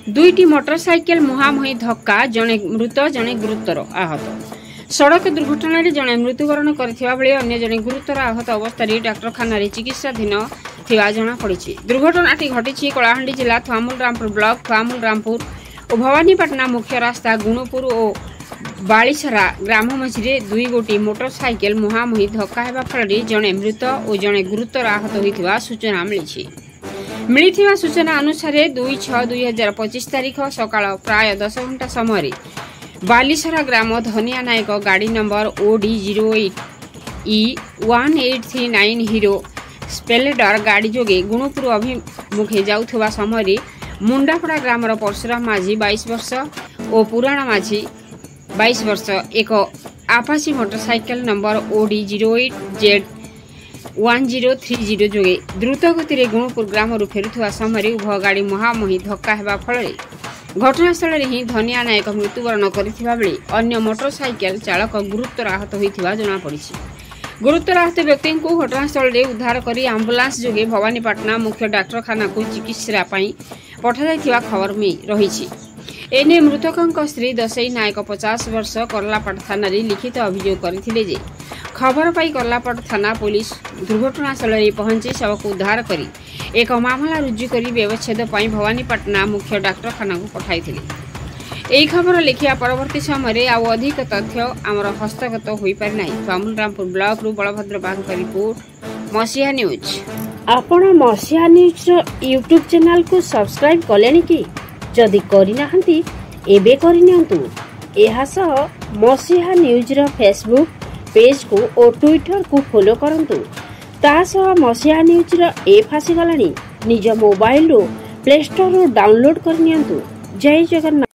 दुईटी motorcycle मुहांमुही धक्का जड़े मृत जड़े गुरुतर आहत। सड़क दुर्घटन जड़े मृत्युवरण करथिबा बेले अन्य जड़े गुरुतर आहत अवस्था डाक्तखाना चिकित्साधीन थिबा जणा पड़िछि। दुर्घटनाटी घटिछि कलाहांडी जिला थुआमूलरामपुर ब्लॉक थुआमूलरामपुर और भवानीपाटना मुख्य रास्ता गुणुपुर और बालीसरा ग्राम मझिरे दुई गोटी मोटरसाइकेल मुहांमुही धक्का हेबा फल जड़े मृत और जड़े गुरुतर आहत होइथिबा सूचना मिली सूचना अनुसार 2/6/2025 तारीख सकाळ प्राय 10 घंटा समय बालीसरा ग्राम धनिया नायक गाड़ी नंबर OD08E18390 स्पेलेडर गाड़ी जोगे गुणुपुर अभिमुखे जाउथबा समय मुंडापड़ा ग्रामर परशुराम माझी 22 वर्ष और पुराण माझी 22 वर्ष एक आपाची मोटरसाइकेल नंबर OD08Z1030 जोगे द्रुत गति गुणुपुर ग्राम फेरुवा समय उभय गाड़ी मुहांमुही धक्का हेबा फल घटनास्थल ही धनिया नायक मृत्युवरण करथिबा बेले अन्य मोटरसाइकेल चालक गुरुतर आहत होइथिबा जणा पड़िछि। गुरुतर आहत व्यक्ति को घटनास्थल में उद्धार कर आंबुलांस जोगे भवानीपाटना मुख्य डाक्तखाना को चिकित्सा पठाई खबर में रही। एने मृतकों स्त्री दसई नायक 50 वर्ष करलापाट थाना लिखित अभियोग करथिले खबर पाई करलापाट थाना पुलिस दुर्घटनास्थल में पहुंची शव को उद्धार कर एक मामला रुजु कर व्यवच्छेद भवानीपाटना मुख्य डाक्तखाना को पठाई। यही खबर लिखिया परवर्ती समय आउ अधिक तथ्य आमर हस्तगत हो पारि नाही। थुआमूलरामपुर ब्लॉक रु बलभद्र बाग रिपोर्ट मसीहा न्यूज। आपण मसीहा न्यूज यूट्यूब चैनल को सब्सक्राइब कलेनी कि जदि करिनाहंती एबे करिनियंतु। एहा सह मसीहा न्यूज रो फेसबुक पेज को और ट्विटर को फॉलो करंतु। ता सह मसीहा न्यूज रो ऐप आसी गलानी निज मोबाइल रो प्ले स्टोर रो डाउनलोड करनियंतु। जय जगन्नाथ।